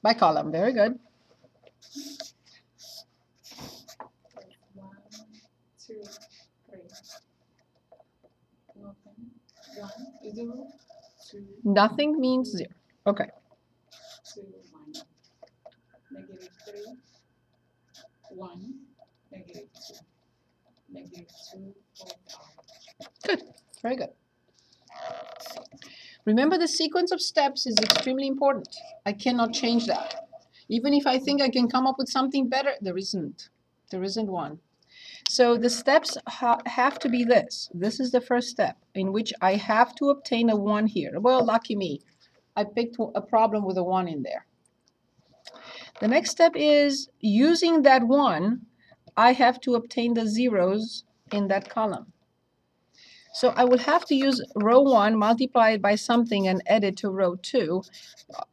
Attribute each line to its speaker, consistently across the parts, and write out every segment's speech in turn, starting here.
Speaker 1: By column, very good.
Speaker 2: 1, 2, 3. Nothing. 1, 0, 2.
Speaker 1: Nothing means 0. Okay.
Speaker 2: 2, 1. Negative 3, 1, negative 2. Negative 2, 4, 5.
Speaker 1: Good. Very good. Remember, the sequence of steps is extremely important. I cannot change that. Even if I think I can come up with something better, there isn't. There isn't one. So the steps have to be this. This is the first step in which I have to obtain a 1 here. Well, lucky me. I picked a problem with a 1 in there. The next step is using that 1, I have to obtain the zeros in that column. So I will have to use row 1 multiplied by something and add it to row 2,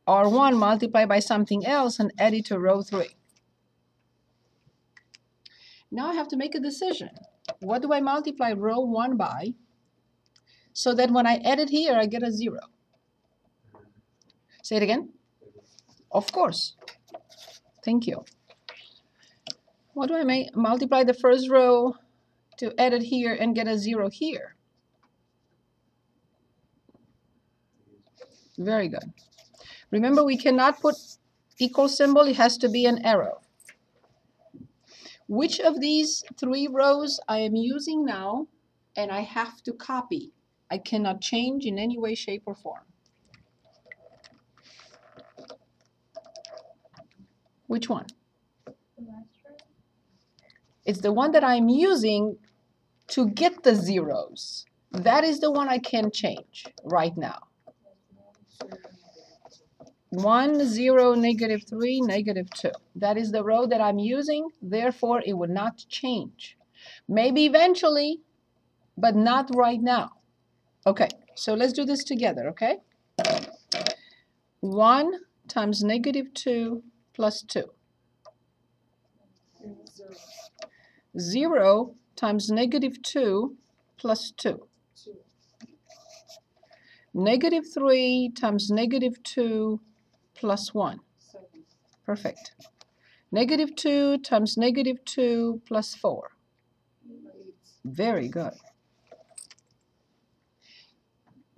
Speaker 1: or 1 multiplied by something else and add it to row 3. Now I have to make a decision. What do I multiply row 1 by so that when I add it here, I get a 0? Say it again. Of course. Thank you. What do I multiply the first row to add it here and get a 0 here? Very good. Remember, we cannot put equal symbol. It has to be an arrow. Which of these 3 rows I am using now and I have to copy? I cannot change in any way, shape, or form. Which one? It's the one that I'm using to get the zeros. That is the one I can change right now. 1, 0, negative 3, negative 2. That is the row that I'm using, therefore it would not change. Maybe eventually, but not right now. Okay, so let's do this together, okay? 1 times negative 2 plus 2. 0 times negative 2 plus 2. Negative 3 times negative 2 plus 1. Perfect. Negative 2 times negative 2 plus 4. Very good.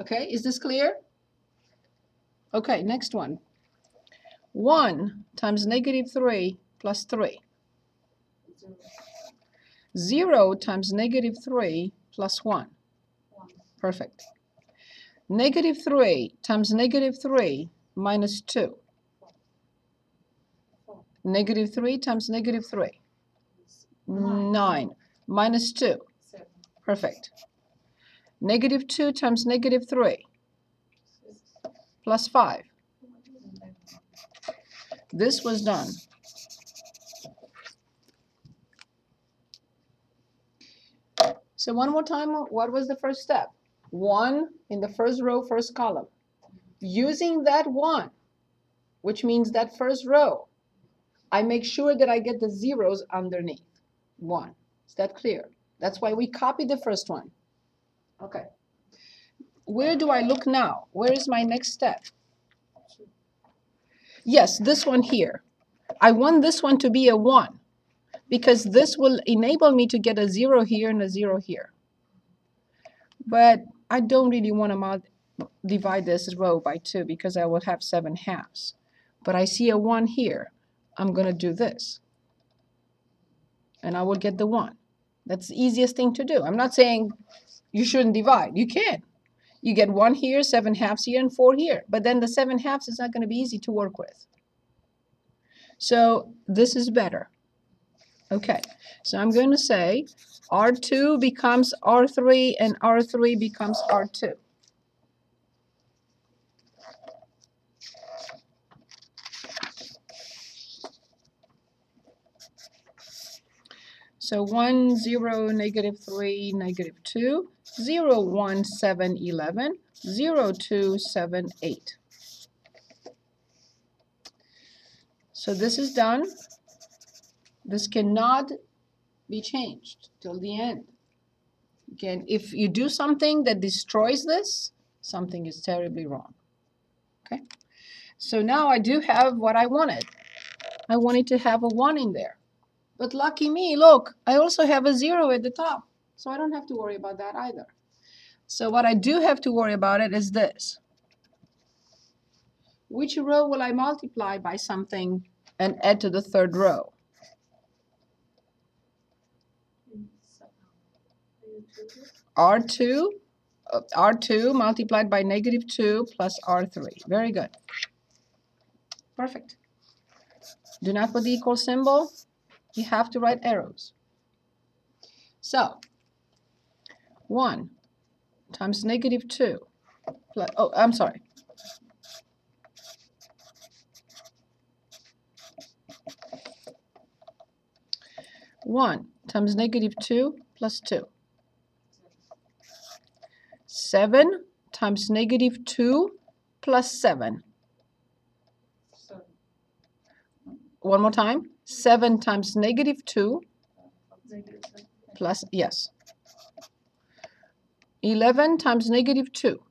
Speaker 1: Okay, is this clear? Okay, next one. 1 times negative 3 plus 3. 0 times negative 3 plus 1. Perfect. Negative 3 times negative 3 minus 2. Negative 3 times negative 3. 9. Minus 2. Perfect. Negative 2 times negative 3 plus 5. This was done. So one more time, what was the first step? 1 in the first row, first column. Using that 1, which means that first row, I make sure that I get the zeros underneath 1. Is that clear? That's why we copied the first one. Okay. Where do I look now? Where is my next step? Yes, this one here. I want this one to be a 1 because this will enable me to get a 0 here and a 0 here. But I don't really want to divide this row by 2 because I will have 7 halves. But I see a 1 here. I'm going to do this. And I will get the 1. That's the easiest thing to do. I'm not saying you shouldn't divide. You can. You get 1 here, 7 halves here, and 4 here. But then the 7 halves is not going to be easy to work with. So this is better. Okay, so I'm going to say R2 becomes R3 and R3 becomes R2. So 1, 0, negative 3, negative 2, 0, 1, 7, 11, 0, 2, 7, 8. So this is done. This cannot be changed till the end. Again, if you do something that destroys this, something is terribly wrong. Okay? So now I do have what I wanted. I wanted to have a 1 in there. But lucky me, look, I also have a 0 at the top. So I don't have to worry about that either. So what I do have to worry about it is this. Which row will I multiply by something and add to the third row? R2, R2 multiplied by -2 plus R3. Very good. Perfect. Do not put the equal symbol. You have to write arrows. So, 1 times -2 plus, oh, I'm sorry. One times -2 plus 2. 7 times -2 plus 7. One more time. 7 times -2 plus, yes. 11 times -2.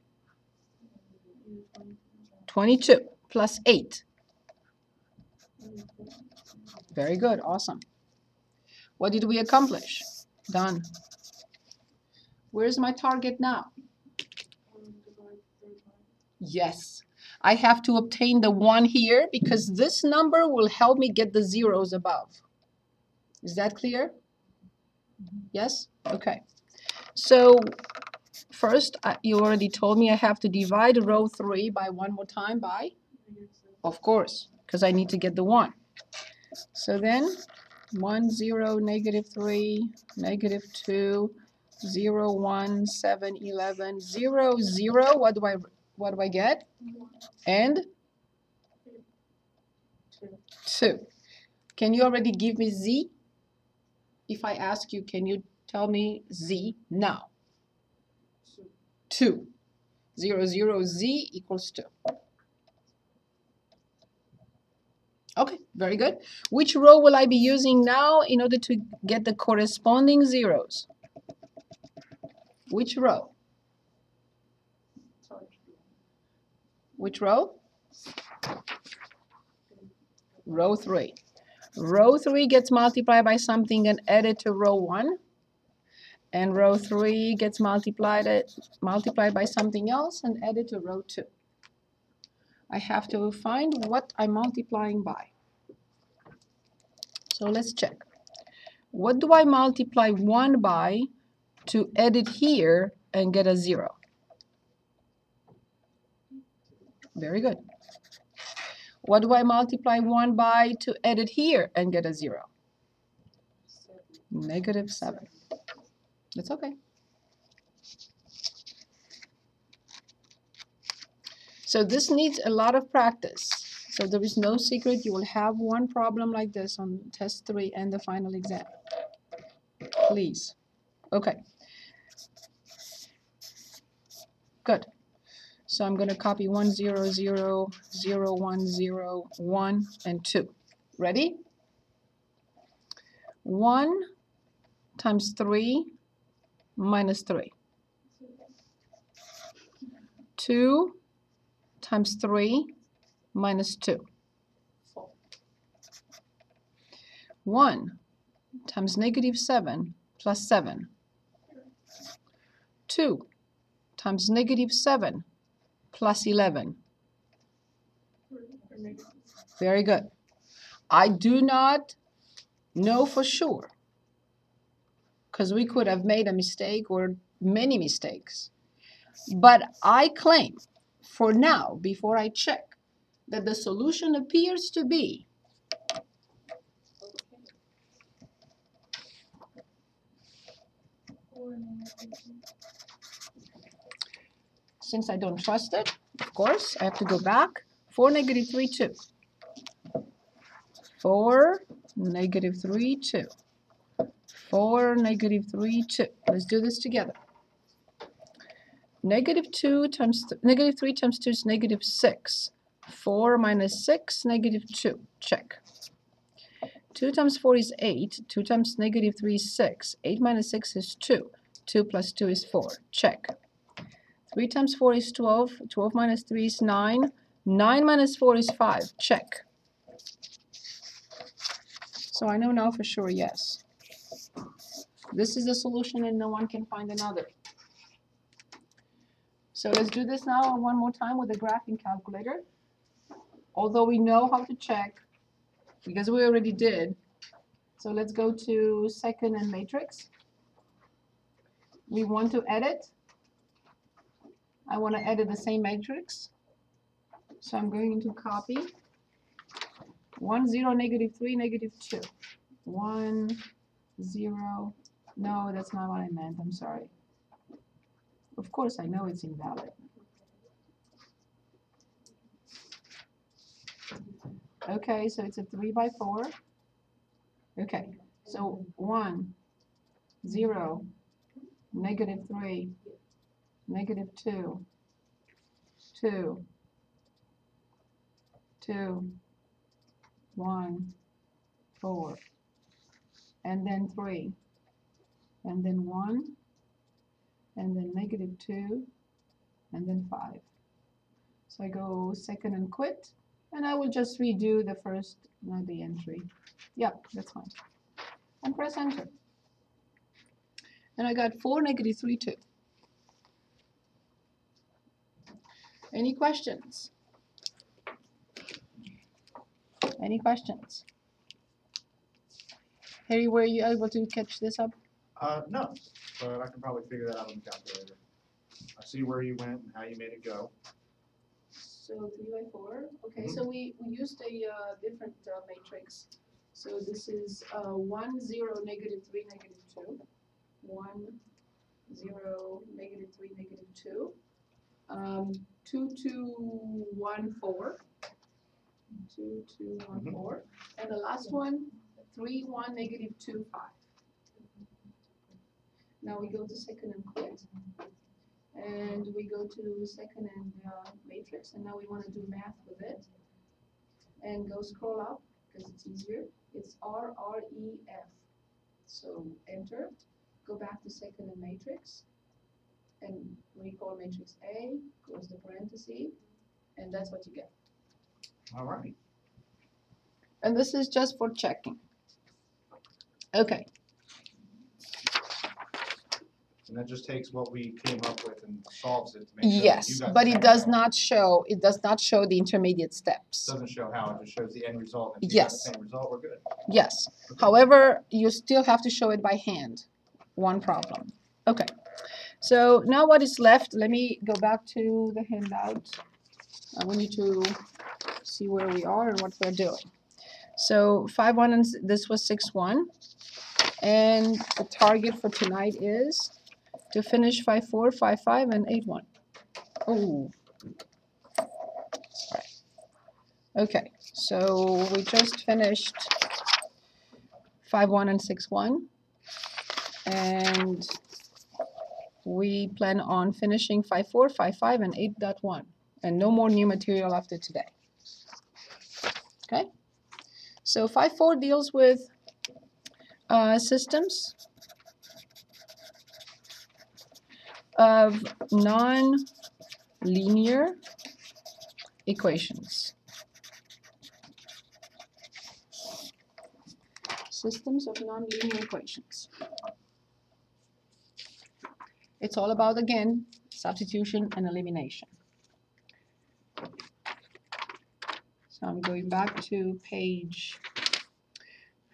Speaker 1: 22 plus 8. Very good. Awesome. What did we accomplish? Done. Where's my target now? Yes. I have to obtain the 1 here because this number will help me get the zeros above. Is that clear? Yes? Okay. So first, you already told me I have to divide row 3 by one more time by? Of course, because I need to get the 1. So then 1, 0, -3, -2, 0, 1, 7, 11, 0, 0. What do I get? And 2. Can you already give me z? If I ask you, can you tell me z now? 2. 0, 0, z equals 2. Okay, very good. Which row will I be using now in order to get the corresponding zeros? Which row? Which row? Row 3. Row 3 gets multiplied by something and added to row 1. And row 3 gets multiplied by something else and added to row 2. I have to find what I'm multiplying by. So let's check. What do I multiply 1 by to add it here and get a 0? Very good. What do I multiply 1 by to add it here and get a 0? -7. That's okay. So this needs a lot of practice. So there is no secret. You will have one problem like this on test 3 and the final exam. Please. Okay. Good. So I'm going to copy 1, 0, 0, 0, 1, 0, 1, and 2. Ready? 1 times 3 minus 3. 2 times 3 minus 2. 1 times -7 plus 7. 2 times -7 plus 11. Very good. I do not know for sure, because we could have made a mistake or many mistakes. But I claim, for now, before I check, that the solution appears to be since I don't trust it, of course, I have to go back. 4, -3, 2. 4, -3, 2. 4, -3, 2. Let's do this together. -2 times -3 times 2 is -6. 4 minus 6, -2. Check. 2 times 4 is 8. 2 times -3 is 6. 8 minus 6 is 2. 2 plus 2 is 4. Check. 3 times 4 is 12. 12 minus 3 is 9. 9 minus 4 is 5. Check. So I know now for sure, yes. This is the solution and no one can find another. So let's do this now one more time with the graphing calculator. Although we know how to check, because we already did. So let's go to second and matrix. We want to edit. I want to edit the same matrix. So I'm going to copy 1, 0, negative 3, negative 2. 1, 0. No, that's not what I meant. I'm sorry. Of course, I know it's invalid. Okay, so it's a 3 by 4. Okay, so 1, 0, negative 3, negative 2, 2, 2, 1, 4, and then 3, and then 1, and then negative 2, and then 5. So I go second and quit, and I will just redo the first, not the entry. Yep, that's fine. And press enter. And I got 4, negative 3, 2. Any questions? Any questions? Harry, were you able to catch this up?
Speaker 3: No, but I can probably figure that out on the calculator. I see where you went and how you made it go.
Speaker 1: So 3 by 4. Okay, so we used a different matrix. So this is 1, 0, negative 3, negative 2. 1, 0, negative 3, negative 2. 2, 2, 1, 4. 2, 2, 1, 4. And the last one, 3, 1, negative 2, 5. Now we go to second and quit. And we go to second and matrix. And now we want to do math with it. And go scroll up because it's easier. It's R, R, E, F. So enter. Go back to second and matrix. And recall matrix A, close the parenthesis. And that's what you get.
Speaker 3: All right.
Speaker 1: And this is just for checking. Okay.
Speaker 3: And that just takes what we came up with and solves it to make sure that you
Speaker 1: Yes,
Speaker 3: got
Speaker 1: but
Speaker 3: the
Speaker 1: it
Speaker 3: same
Speaker 1: does
Speaker 3: result.
Speaker 1: not show. It does not show the intermediate steps.
Speaker 3: Doesn't show how, it just shows the end result. If you got
Speaker 1: Yes.
Speaker 3: the same result, we're good.
Speaker 1: Yes. However, you still have to show it by hand. One problem. Okay. So now what is left? Let me go back to the handout. I want you to see where we are and what we're doing. So 5-1 and this was 6-1. And the target for tonight is to finish 5-4, 5-5, and 8-1. Oh. Sorry. Okay, so we just finished 5-1 and 6-1. And we plan on finishing 5-4, 5-5, and 8.1. And no more new material after today. Okay? So 5-4 deals with systems of non-linear equations. Systems of non-linear equations. It's all about, again, substitution and elimination. So I'm going back to page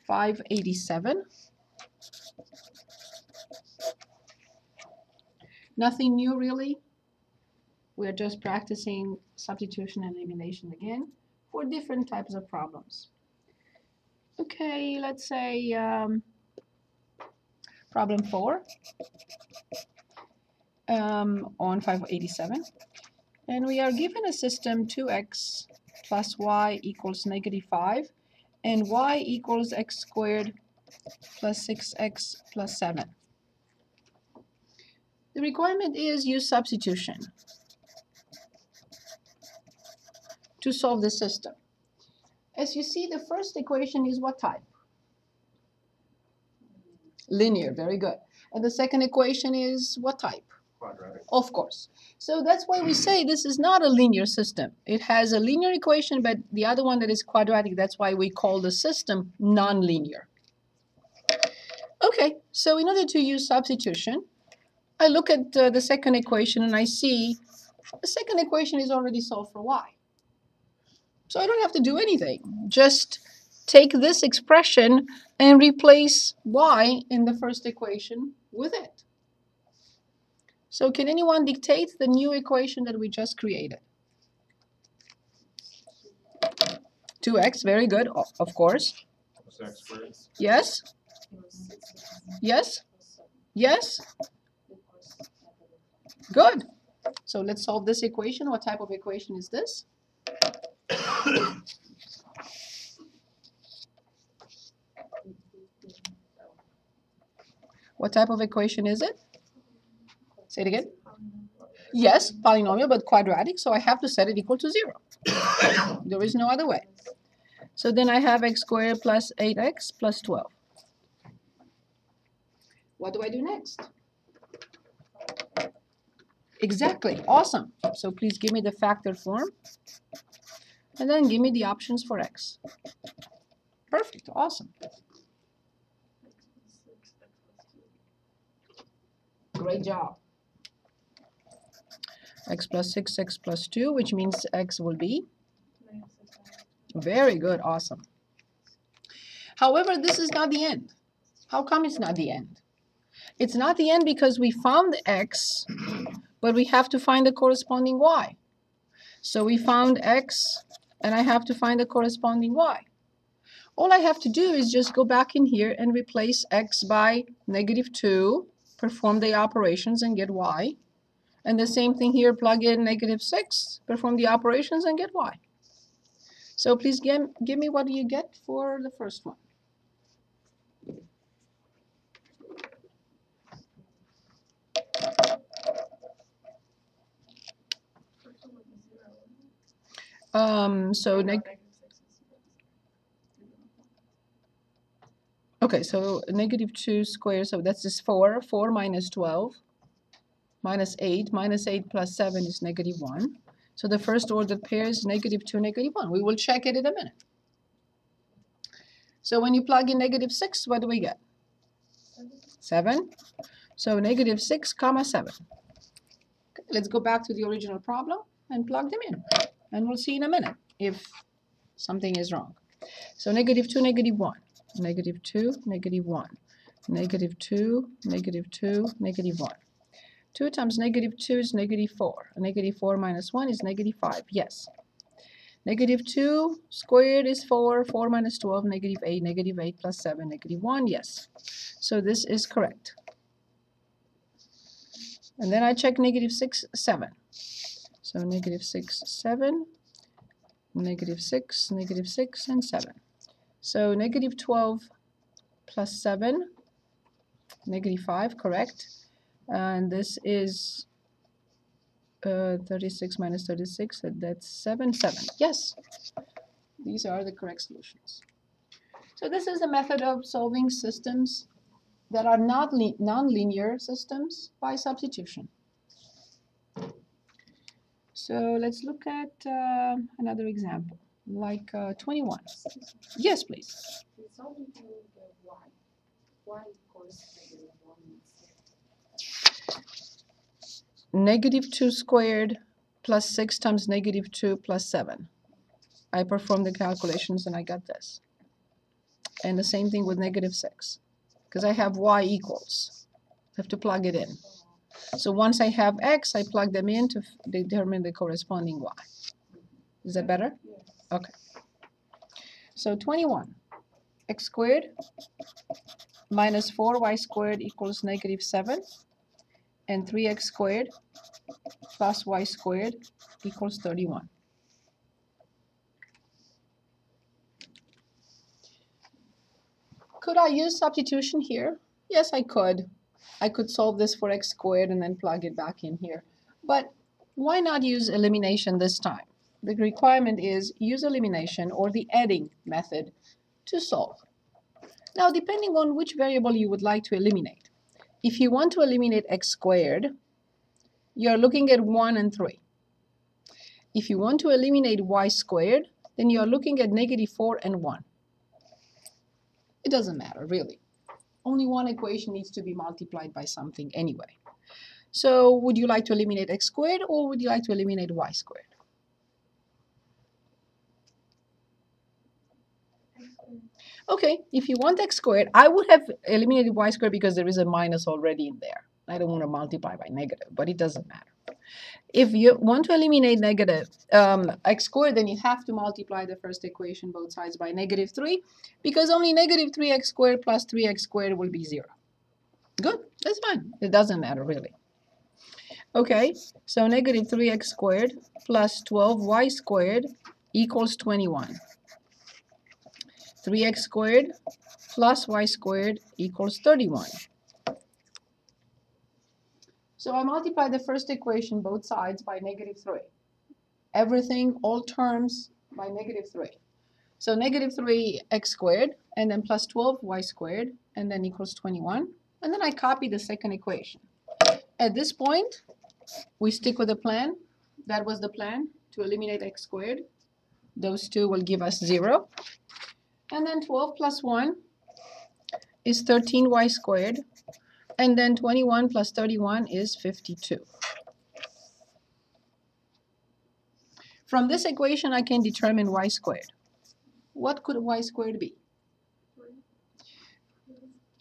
Speaker 1: 587. Nothing new, really. We're just practicing substitution and elimination again for different types of problems. Okay, let's say problem 4 on 587. And we are given a system 2x plus y equals negative 5 and y equals x squared plus 6x plus 7. The requirement is use substitution to solve the system. As you see, the first equation is what type? Linear, very good. And the second equation is what type?
Speaker 3: quadratic.
Speaker 1: Of course. So that's why we say this is not a linear system. It has a linear equation, but the other one that is quadratic, that's why we call the system nonlinear. Okay, so in order to use substitution, I look at the second equation and I see the second equation is already solved for y. So I don't have to do anything. Just take this expression and replace y in the first equation with it. So can anyone dictate the new equation that we just created? 2x, very good, of course.
Speaker 3: Plus x squared.
Speaker 1: Yes? Yes? Yes? Good. So let's solve this equation. What type of equation is this? What type of equation is it? Say it again. Yes, polynomial, but quadratic, so I have to set it equal to 0. There is no other way. So then I have x squared plus 8x plus 12. What do I do next? Exactly, awesome. So please give me the factor form, and then give me the options for x. Perfect, awesome. Great job. X plus 6, x plus 2, which means x will be? Very good, awesome. However, this is not the end. How come it's not the end? It's not the end because we found x, but we have to find the corresponding y. So we found x, and I have to find the corresponding y. All I have to do is just go back in here and replace x by -2, perform the operations and get y. And the same thing here, plug in -6, perform the operations and get y. So please give me what do you get for the first one. Okay, so -2 squared, so that's just 4. 4 minus 12 minus 8. Minus 8 plus 7 is -1. So the first ordered pair is -2, -1. We will check it in a minute. So when you plug in -6, what do we get? 7. So -6 comma 7. Okay, let's go back to the original problem and plug them in. And we'll see in a minute if something is wrong. So -2, -1. -2, -1. -2, -2, -1. 2 times -2 is -4. -4 minus 1 is -5. Yes. -2 squared is 4. 4 minus 12, -8. -8 plus 7, -1. Yes. So this is correct. And then I check -6, 7. So -6, 7. -6, -6, and 7. So -12 plus 7, -5, correct. And this is 36 minus 36, that's 7, 7. Yes, these are the correct solutions. So this is a method of solving systems that are not non-linear systems by substitution. So let's look at another example, like 21. Yes, please.
Speaker 2: Resolving to the y. Y equals -1.
Speaker 1: -2 squared plus 6 times -2 plus 7. I performed the calculations and I got this. And the same thing with -6, because I have y equals. I have to plug it in. So once I have x, I plug them in to determine the corresponding y. Is that better?
Speaker 2: Yes.
Speaker 1: Okay. So 21. X squared minus 4y squared equals -7. And 3x squared plus y squared equals 31. Could I use substitution here? Yes, I could. I could solve this for x squared and then plug it back in here. But why not use elimination this time? The requirement is use elimination or the adding method to solve. Now, depending on which variable you would like to eliminate. If you want to eliminate x squared, you're looking at 1 and 3. If you want to eliminate y squared, then you're looking at -4 and 1. It doesn't matter, really. Only one equation needs to be multiplied by something anyway. So would you like to eliminate x squared, or would you like to eliminate y squared? Okay, if you want x squared, I would have eliminated y squared because there is a minus already in there. I don't want to multiply by negative, but it doesn't matter. If you want to eliminate negative x squared, then you have to multiply the first equation both sides by -3, because only -3x squared plus 3x squared will be 0. Good, that's fine. It doesn't matter, really. Okay, so -3x squared plus 12y squared equals 21. 3x squared plus y squared equals 31. So I multiply the first equation both sides by -3. Everything, all terms, by -3. So -3x squared, and then plus 12y squared, and then equals 21. And then I copy the second equation. At this point, we stick with the plan. That was the plan, to eliminate x squared. Those two will give us 0. And then 12 plus 1 is 13y squared. And then 21 plus 31 is 52. From this equation, I can determine y squared. What could y squared be?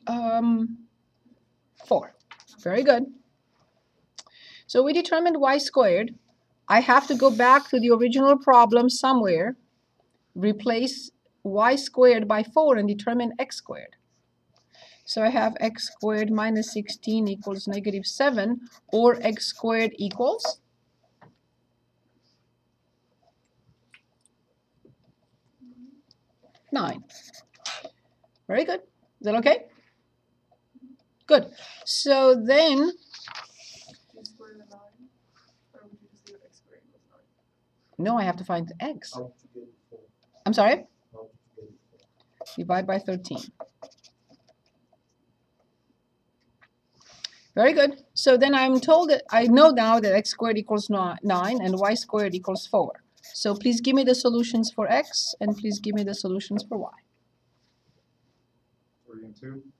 Speaker 1: 4. Very good. So we determined y squared. I have to go back to the original problem somewhere, replace y squared by 4, and determine x squared. So I have x squared minus 16 equals -7, or x squared equals 9. Very good. Is that okay? Good. So then, no, I have to find x. I'm sorry? Divide by 13. Very good. So then I'm told that I know now that x squared equals 9 and y squared equals 4. So please give me the solutions for x, and please give me the solutions for y.
Speaker 3: 3 and 2.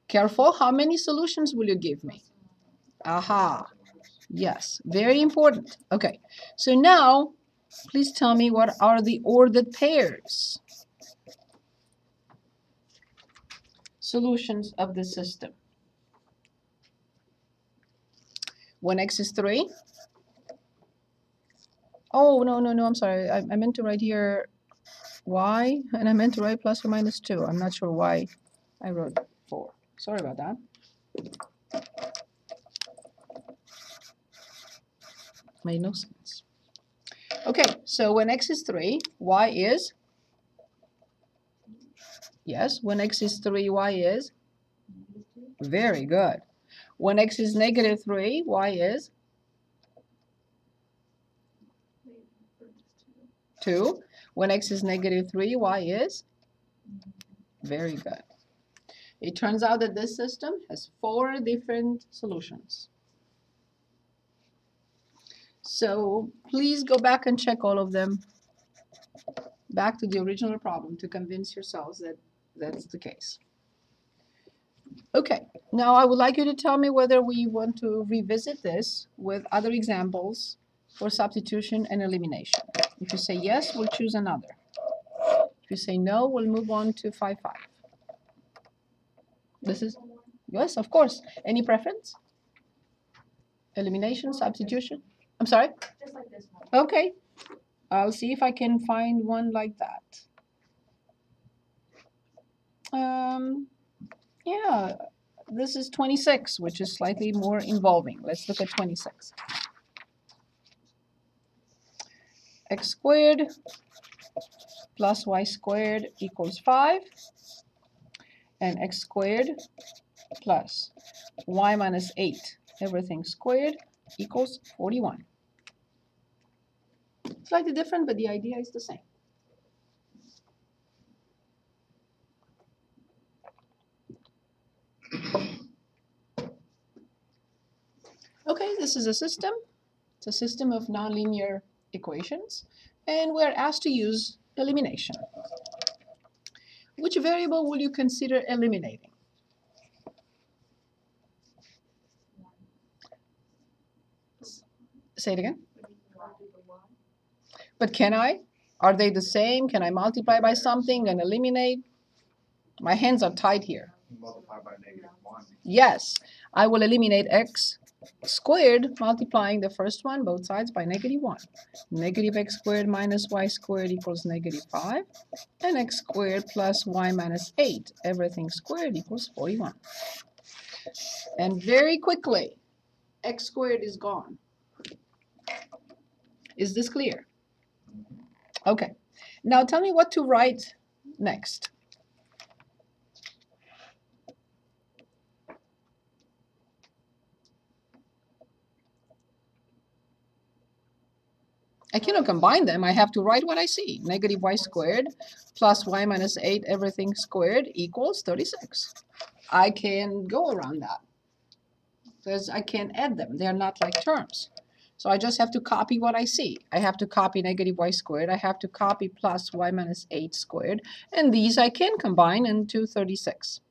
Speaker 1: Careful, how many solutions will you give me? Aha. Yes, very important. Okay, so now please tell me what are the ordered pairs solutions of the system. When x is 3. Oh, no, I'm sorry. I meant to write here y, and I meant to write plus or minus 2. I'm not sure why I wrote 4. Sorry about that. Made no sense. Okay, so when x is 3, y is? Yes, when x is 3, y is? Very good. When x is -3, y is? 2. When x is -3, y is? Very good. It turns out that this system has 4 different solutions. So please go back and check all of them back to the original problem to convince yourselves that that's the case. Okay, now I would like you to tell me whether we want to revisit this with other examples for substitution and elimination. If you say yes, we'll choose another. If you say no, we'll move on to 5.5. This is, yes, of course. Any preference? Elimination, substitution? I'm sorry?
Speaker 2: Just like this one.
Speaker 1: Okay. I'll see if I can find one like that. Yeah, this is 26, which is slightly more involving. Let's look at 26. X squared plus y squared equals 5, and x squared plus y minus 8, everything squared, equals 41. Slightly different, but the idea is the same. Okay, this is a system. It's a system of nonlinear equations, and we're asked to use elimination. Which variable will you consider eliminating? Say it again. But can I? Are they the same? Can I multiply by something and eliminate? My hands are tied here.
Speaker 3: Multiply by -1.
Speaker 1: Yes, I will eliminate x squared, multiplying the first one, both sides, by -1. Negative x squared minus y squared equals -5. And x squared plus y minus 8, everything squared equals 41. And very quickly, x squared is gone. Is this clear? Okay. Now tell me what to write next. I cannot combine them. I have to write what I see. Negative y squared plus y minus 8, everything squared equals 36. I can go around that because I can't add them. They're not like terms. So I just have to copy what I see. I have to copy negative y squared. I have to copy plus y minus 8 squared. And these I can combine into 36.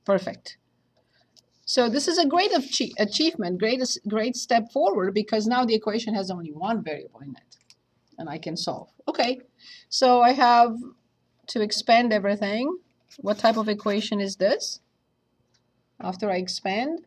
Speaker 1: Perfect. So this is a great achievement, great step forward, because now the equation has only one variable in it. And I can solve. Okay, so I have to expand everything. What type of equation is this? After I expand,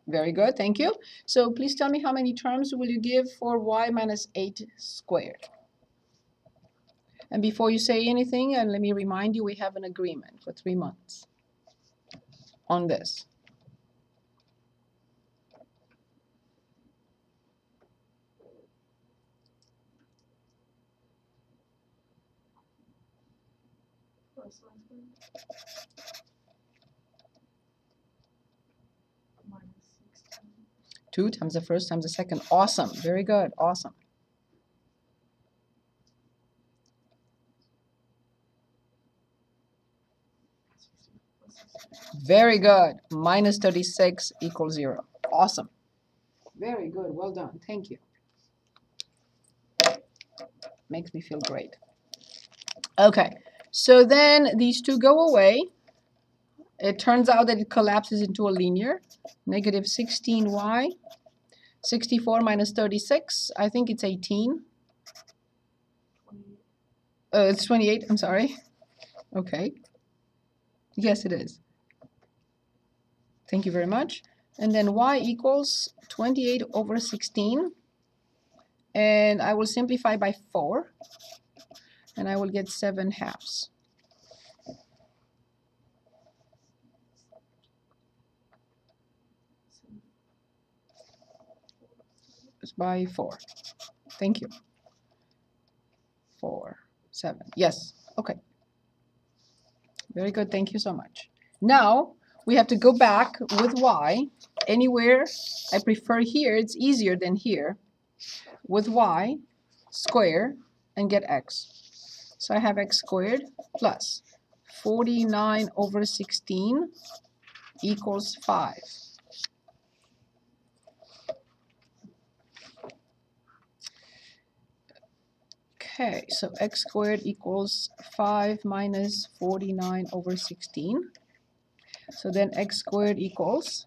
Speaker 1: very good, thank you. So please tell me how many terms will you give for y minus 8 squared? And before you say anything, and let me remind you, we have an agreement for 3 months on this.
Speaker 2: Plus 1 squared. Minus 16.
Speaker 1: 2 times the first times the second. Awesome, very good, awesome. Very good. Minus 36 equals 0. Awesome. Very good. Well done. Thank you. Makes me feel great. Okay. So then these two go away. It turns out that it collapses into a linear. Negative 16y. 64 minus 36. I think it's 18. It's 28. I'm sorry. Okay. Yes, it is. Thank you very much. And then y equals 28 over 16. And I will simplify by 4. And I will get 7/2. It's by 4. Thank you. 4, 7. Yes. Okay. Very good. Thank you so much. Now we have to go back with y. Anywhere I prefer here, it's easier than here. With y, square, and get x. So I have x squared plus 49 over 16 equals 5. Okay, so x squared equals 5 minus 49 over 16. So then x squared equals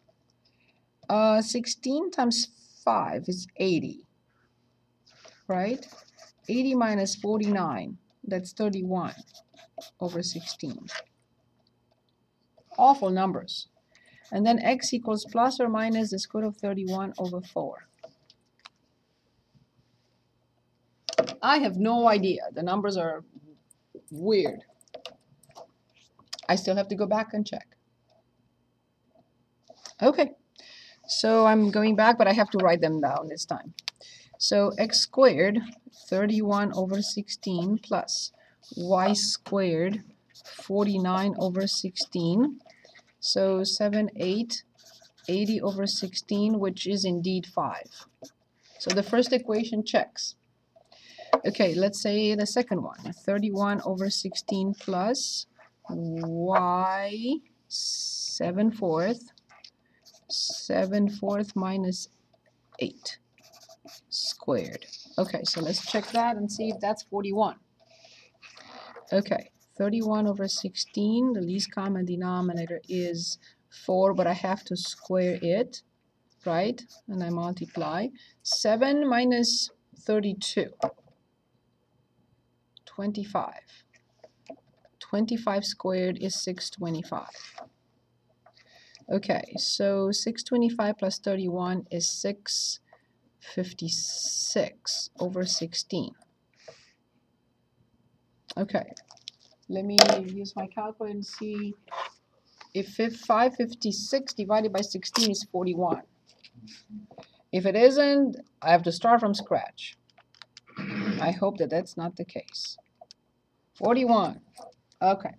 Speaker 1: 16 times 5 is 80, right? 80 minus 49, that's 31 over 16. Awful numbers. And then x equals plus or minus the square root of 31 over 4. I have no idea. The numbers are weird. I still have to go back and check. Okay, so I'm going back, but I have to write them down this time. So x squared, 31 over 16 plus y squared, 49 over 16. So 7, 8, 80 over 16, which is indeed 5. So the first equation checks. Okay, let's say the second one, 31 over 16 plus y 7/4, 7/4 minus 8 squared. Okay, so let's check that and see if that's 41. Okay, 31 over 16, the least common denominator is 4, but I have to square it, right? And I multiply. 7 minus 32, 25. 25 squared is 625. Okay, so 625 plus 31 is 656 over 16. Okay, let me use my calculator and see if 556 divided by 16 is 41. If it isn't, I have to start from scratch. I hope that that's not the case. 41. Okay.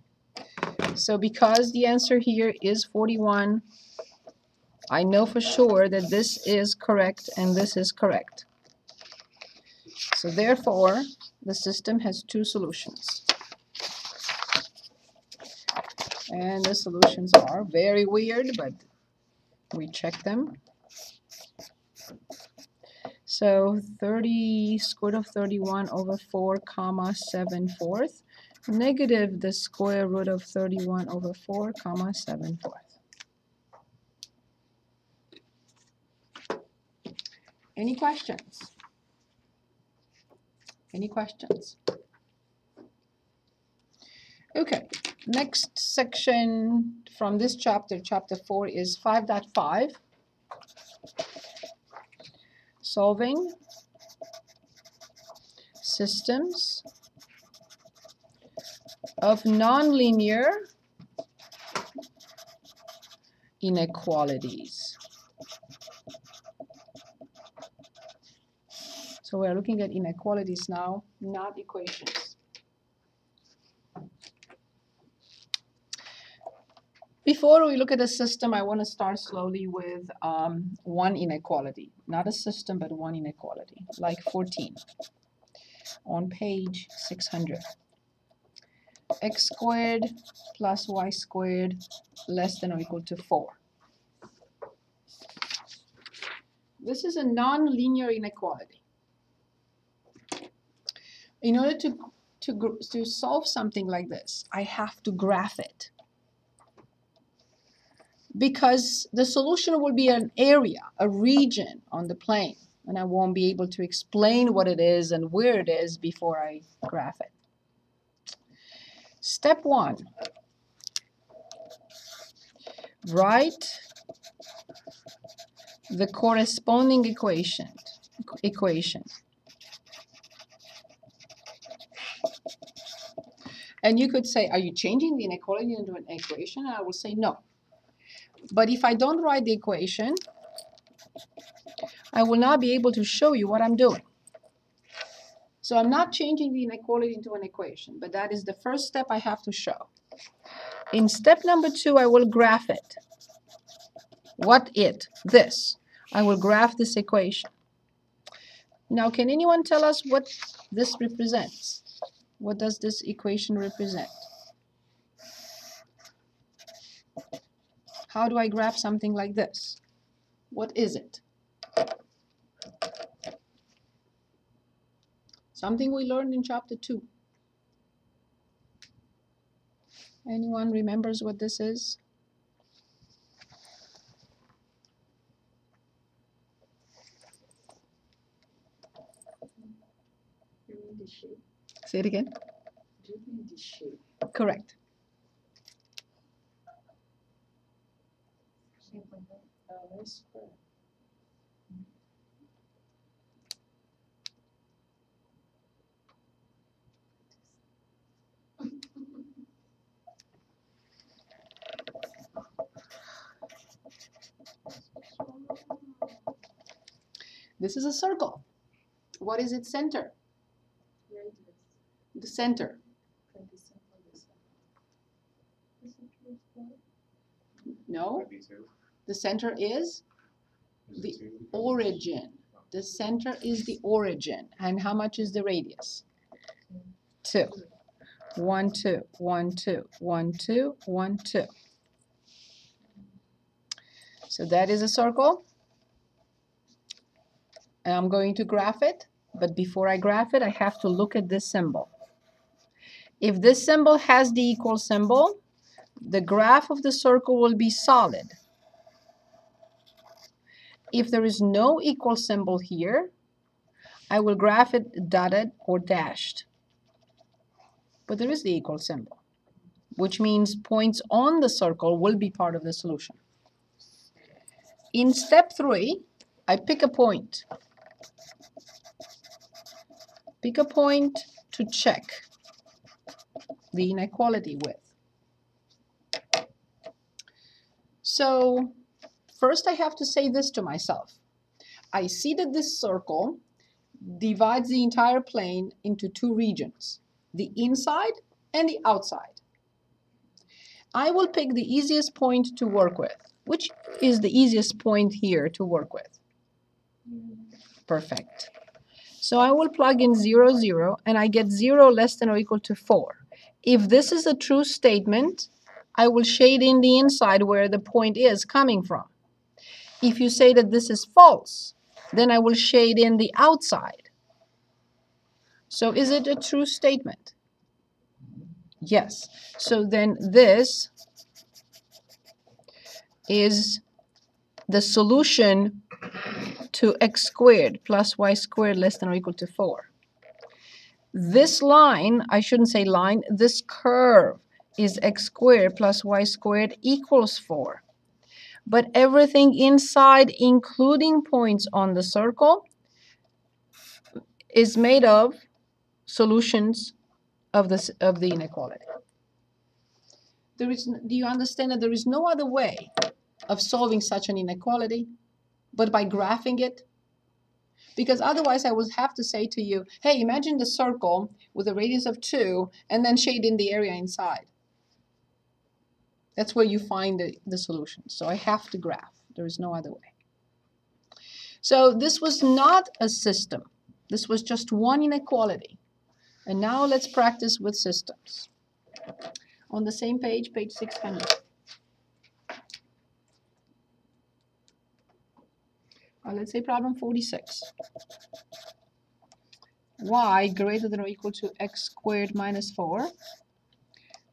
Speaker 1: So because the answer here is 41, I know for sure that this is correct and this is correct. So therefore, the system has two solutions. And the solutions are very weird, but we check them. So 30 square root of 31 over 4 comma 7/4 negative the square root of 31 over 4 comma 7/4. Any questions? Any questions? Okay, next section from this chapter, chapter 4, is 5.5. Solving systems of nonlinear inequalities. So we're looking at inequalities now, not equations. Before we look at the system, I want to start slowly with one inequality. Not a system, but one inequality, like 14 on page 600. X squared plus y squared less than or equal to 4. This is a nonlinear inequality. In order to solve something like this, I have to graph it. Because the solution will be an area, a region on the plane, and I won't be able to explain what it is and where it is before I graph it. Step 1, write the corresponding equation. And you could say, are you changing the inequality into an equation? And I will say no. But if I don't write the equation, I will not be able to show you what I'm doing. So I'm not changing the inequality into an equation, but that is the first step I have to show. In step number 2, I will graph it. This. I will graph this equation. Now, can anyone tell us what this represents? What does this equation represent? How do I graph something like this? What is it? Something we learned in chapter 2. Anyone remembers what this is?
Speaker 2: You mean the shape?
Speaker 1: Say it again.
Speaker 2: Do you mean the shape?
Speaker 1: Correct.
Speaker 2: Square.
Speaker 1: This is a circle. What is its center?
Speaker 2: Radius.
Speaker 1: The center.
Speaker 2: 27 for this one. Is it true square?
Speaker 1: No.
Speaker 3: Might be 2.
Speaker 1: The center is
Speaker 3: Is it
Speaker 1: the
Speaker 3: 2?
Speaker 1: origin. The center is the origin. And how much is the radius? 2. 1, 2, 1, 2, 1, 2, 1, 2. So that is a circle. And I'm going to graph it. But before I graph it, I have to look at this symbol. If this symbol has the equal symbol, the graph of the circle will be solid. If there is no equal symbol here, I will graph it dotted or dashed. But there is the equal symbol, which means points on the circle will be part of the solution. In step 3, I pick a point. Pick a point to check the inequality with. So first I have to say this to myself. I see that this circle divides the entire plane into 2 regions, the inside and the outside. I will pick the easiest point to work with. Which is the easiest point here to work with? Perfect. So I will plug in 0, 0, and I get 0 less than or equal to 4. If this is a true statement, I will shade in the inside where the point is coming from. If you say that this is false, then I will shade in the outside. So is it a true statement? Yes. So then this is the solution to x squared plus y squared less than or equal to 4. This line, I shouldn't say line, this curve is x squared plus y squared equals 4. But everything inside, including points on the circle, is made of solutions of the inequality. Do you understand that there is no other way of solving such an inequality but by graphing it? Because otherwise I would have to say to you, hey, imagine the circle with a radius of 2 and then shade in the area inside. That's where you find the solution. So I have to graph. There is no other way. So this was not a system. This was just one inequality. And now let's practice with systems. On the same page, page 600. Let's say problem 46. Y greater than or equal to x squared minus 4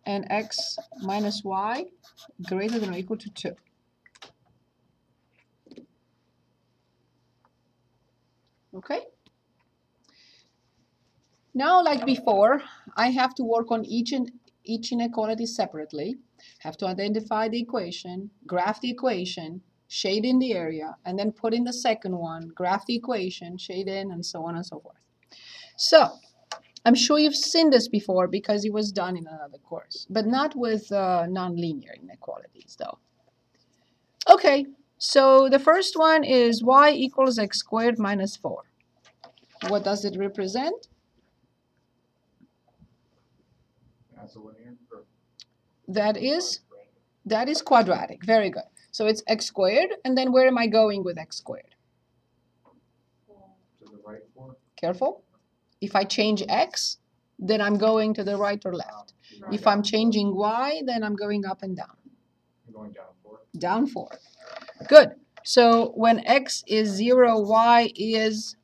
Speaker 1: and x minus y greater than or equal to 2. Okay? Now, like before, I have to work on each inequality separately, have to identify the equation, graph the equation, shade in the area, and then put in the second one, graph the equation, shade in, and so on and so forth. So, I'm sure you've seen this before because it was done in another course, but not with nonlinear inequalities, though. Okay, so the first one is y equals x squared minus 4. What does it represent?
Speaker 3: That's a linear.
Speaker 1: That is quadratic. Very good. So it's x squared, and then where am I going with x squared?
Speaker 3: To the right 4.
Speaker 1: Careful. If I change x, then I'm going to the right or left.
Speaker 2: Right.
Speaker 1: If I'm changing y, then I'm going up and down.
Speaker 3: I'm going down 4.
Speaker 1: Down 4. Good. So when x is 0, y is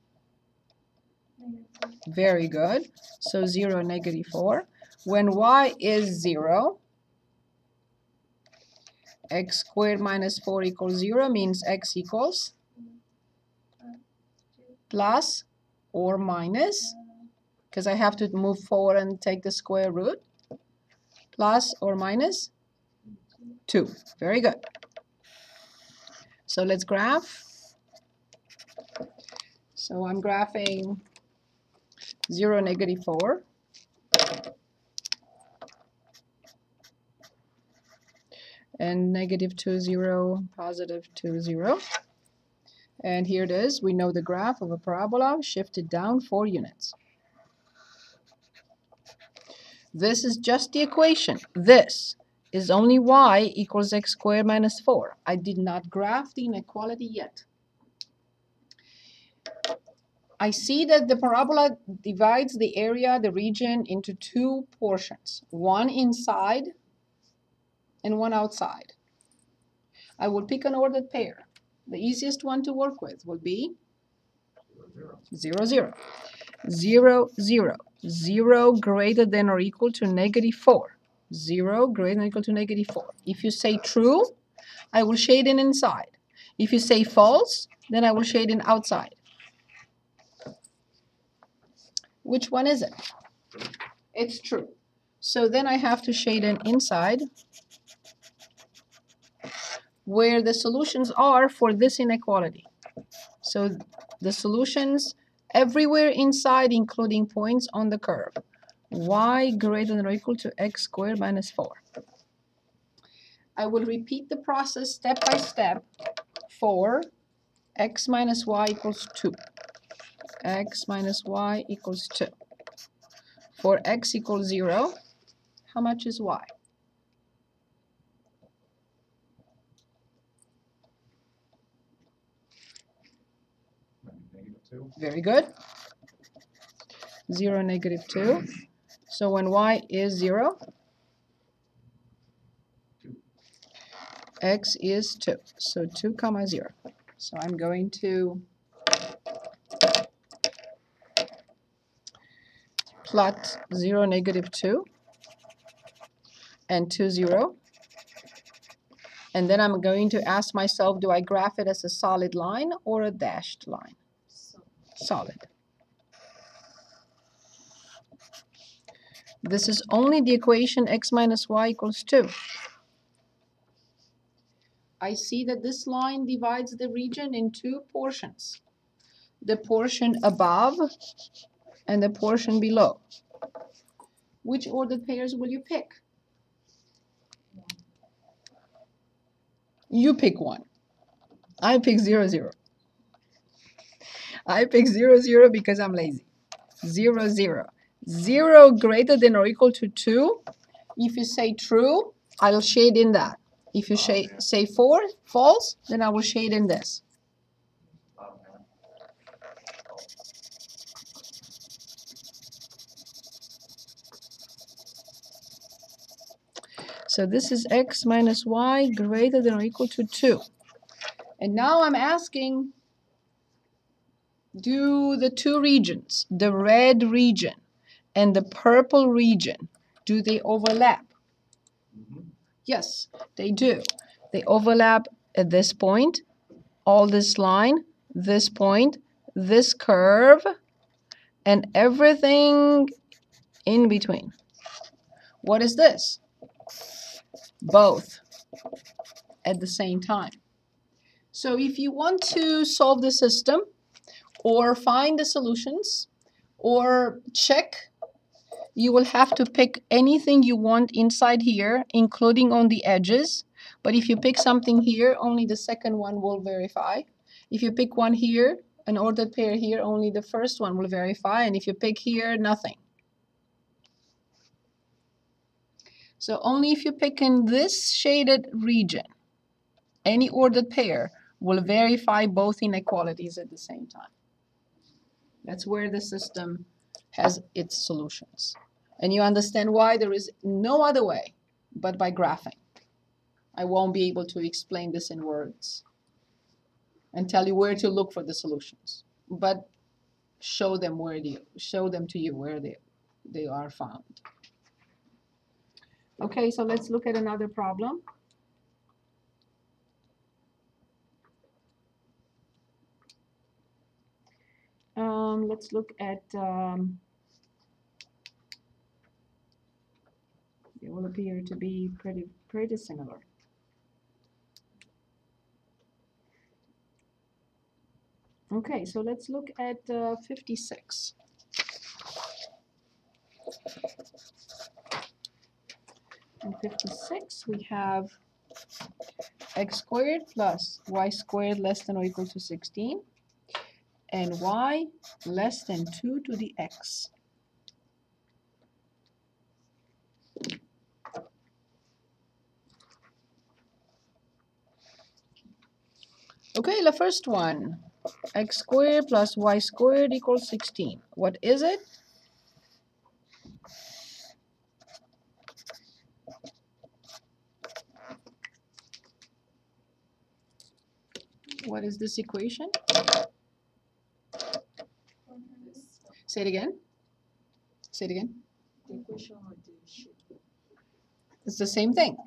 Speaker 1: very good. So 0, negative 4. When y is 0, x squared minus 4 equals 0 means x equals plus or minus, because I have to move forward and take the square root, plus or minus 2. Very good. So let's graph. So I'm graphing 0, negative 4. And negative 2, 0, positive 2, 0. And here it is. We know the graph of a parabola shifted down 4 units. This is just the equation. This is only y equals x squared minus 4. I did not graph the inequality yet. I see that the parabola divides the area, the region, into two portions, one inside and one outside. I will pick an ordered pair. The easiest one to work with will be 0, 0. 0, 0. 0 greater than or equal to -4. 0 greater than or equal to -4. If you say true, I will shade in inside. If you say false, then I will shade in outside. Which one is it? It's true. So then I have to shade in inside where the solutions are for this inequality. So the solutions everywhere inside, including points on the curve. Y greater than or equal to x squared minus 4. I will repeat the process step by step for x minus y equals 2. X minus y equals 2. For x equals 0, how much is y?
Speaker 3: -2.
Speaker 1: Very good. 0, -2. So when y is 0,
Speaker 3: 2.
Speaker 1: x is 2. So 2 comma 0. So I'm going to plot 0, -2 and 2, 0. And then I'm going to ask myself, do I graph it as a solid line or a dashed line? Solid. This is only the equation x minus y equals 2. I see that this line divides the region in two portions. The portion above and the portion below. Which ordered pairs will you pick? You pick one. I pick 0, 0. I pick 0, 0 because I'm lazy. 0, 0. 0 greater than or equal to 2. If you say true, I'll shade in that. If you say false, then I will shade in this. So this is x minus y greater than or equal to 2. And now I'm asking, do the two regions, the red region and the purple region, do they overlap? Yes, they do. They overlap at this point, all this line, this point, this curve, and everything in between. What is this? Both at the same time. So if you want to solve the system or find the solutions or check, you will have to pick anything you want inside here, including on the edges. But if you pick something here, only the second one will verify. If you pick one here, an ordered pair here, only the first one will verify. And if you pick here, nothing. So only if you pick in this shaded region, any ordered pair will verify both inequalities at the same time. That's where the system has its solutions. And you understand why there is no other way but by graphing. I won't be able to explain this in words and tell you where to look for the solutions, but show them to you where they are found. Okay, so let's look at another problem. Let's look at it will appear to be pretty similar. Okay, so let's look at 56. In 56, we have x squared plus y squared less than or equal to 16, and y less than 2 to the x. Okay, the first one. X squared plus y squared equals 16. What is it? What is this equation? Say it again. Say it again.
Speaker 2: The equation of the shape.
Speaker 1: It's the same thing.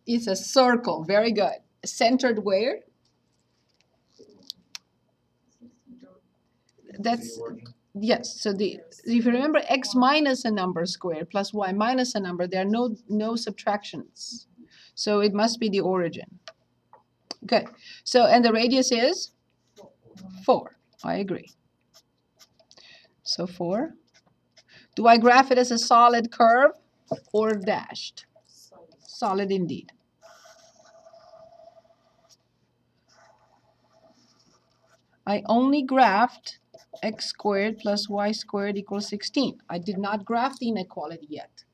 Speaker 1: It's a circle. Very good. Centered where? That's, yes. So if you remember, x minus a number squared plus y minus a number, there are no subtractions. So it must be the origin. Good. So, and the radius is 4. I agree. So 4. Do I graph it as a solid curve or dashed? Solid indeed. I only graphed x squared plus y squared equals 16. I did not graph the inequality yet.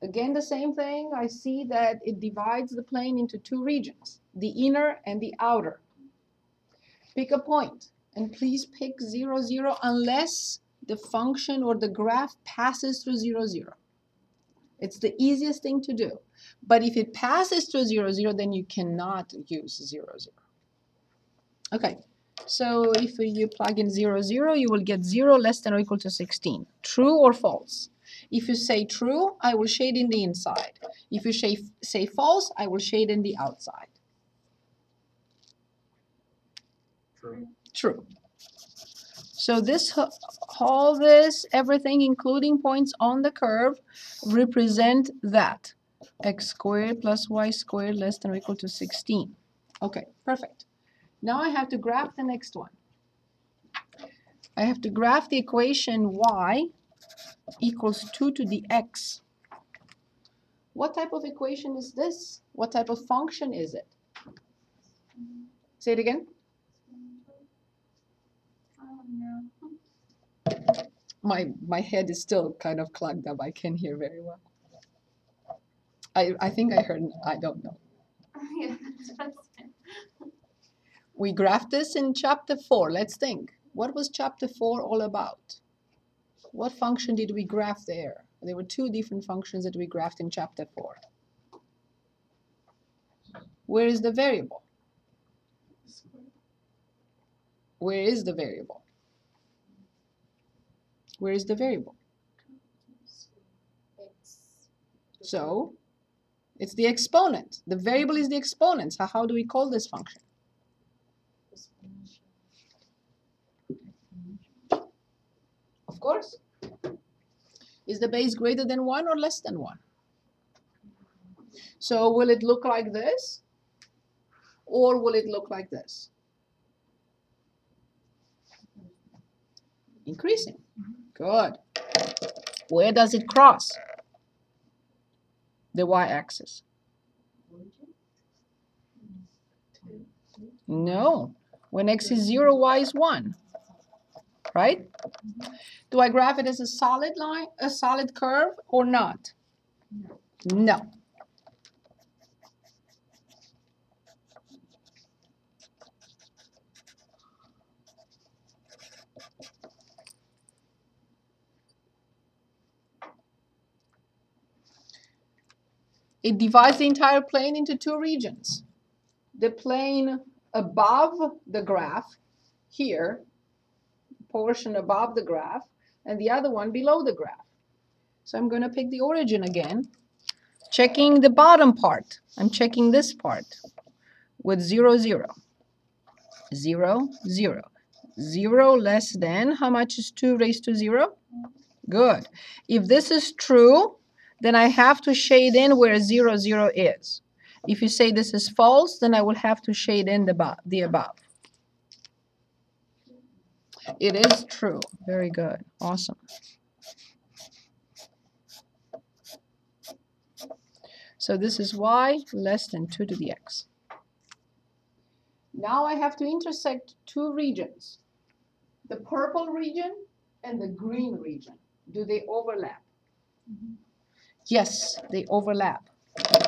Speaker 1: Again, the same thing. I see that it divides the plane into 2 regions, the inner and the outer. Pick a point, and please pick 0, 0 unless the function or the graph passes through 0, 0. It's the easiest thing to do. But if it passes through 0, 0, then you cannot use 0, 0. Okay, so if you plug in 0, 0, you will get 0 less than or equal to 16. True or false? If you say true, I will shade in the inside. If you say false, I will shade in the outside.
Speaker 3: True.
Speaker 1: True. So this, all this, everything, including points on the curve, represent that. X squared plus y squared less than or equal to 16. Okay, perfect. Now I have to graph the next one. I have to graph the equation y equals 2 to the x. What type of equation is this? What type of function is it? Say it again. My head is still kind of clogged up. I can't hear very well. I think I heard, I don't know.
Speaker 2: Yeah,
Speaker 1: We graphed this in chapter 4. Let's think. What was chapter 4 all about? What function did we graph there? There were 2 different functions that we graphed in chapter 4. Where is the variable? Where is the variable? Where is the variable? So, it's the exponent. The variable is the exponent. So how do we call this function? Of course. Is the base greater than 1 or less than 1? So will it look like this? Or will it look like this? Increasing. Good. Where does it cross? The y-axis. No. When x is 0, y is 1. Right? Do I graph it as a solid line, a solid curve, or not? No. It divides the entire plane into 2 regions. The plane above the graph, here, portion above the graph, and the other one below the graph. So I'm going to pick the origin again, checking the bottom part. I'm checking this part with 0, 0. 0, 0. 0 less than, how much is 2 raised to 0? Good. If this is true, then I have to shade in where 0, 0 is. If you say this is false, then I will have to shade in the above. It is true. Very good. Awesome. So this is y less than 2 to the x. Now I have to intersect 2 regions. The purple region and the green region. Do they overlap? Yes, they overlap.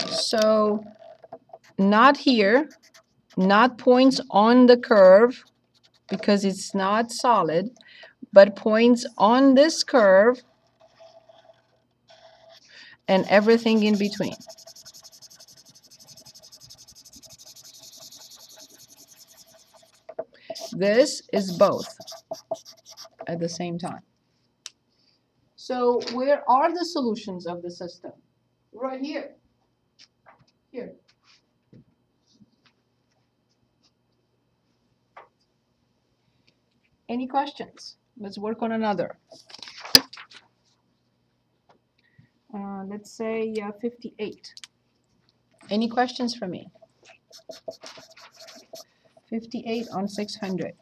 Speaker 1: So not here, not points on the curve because it's not solid, but points on this curve and everything in between. This is both at the same time. So where are the solutions of the system? Right here. Here. Any questions? Let's work on another. Let's say 58. Any questions for me? 58 on 600.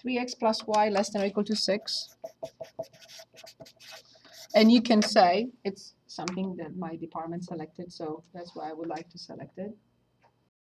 Speaker 1: 3x plus y less than or equal to 6. And you can say it's something that my department selected, so that's why I would like to select it.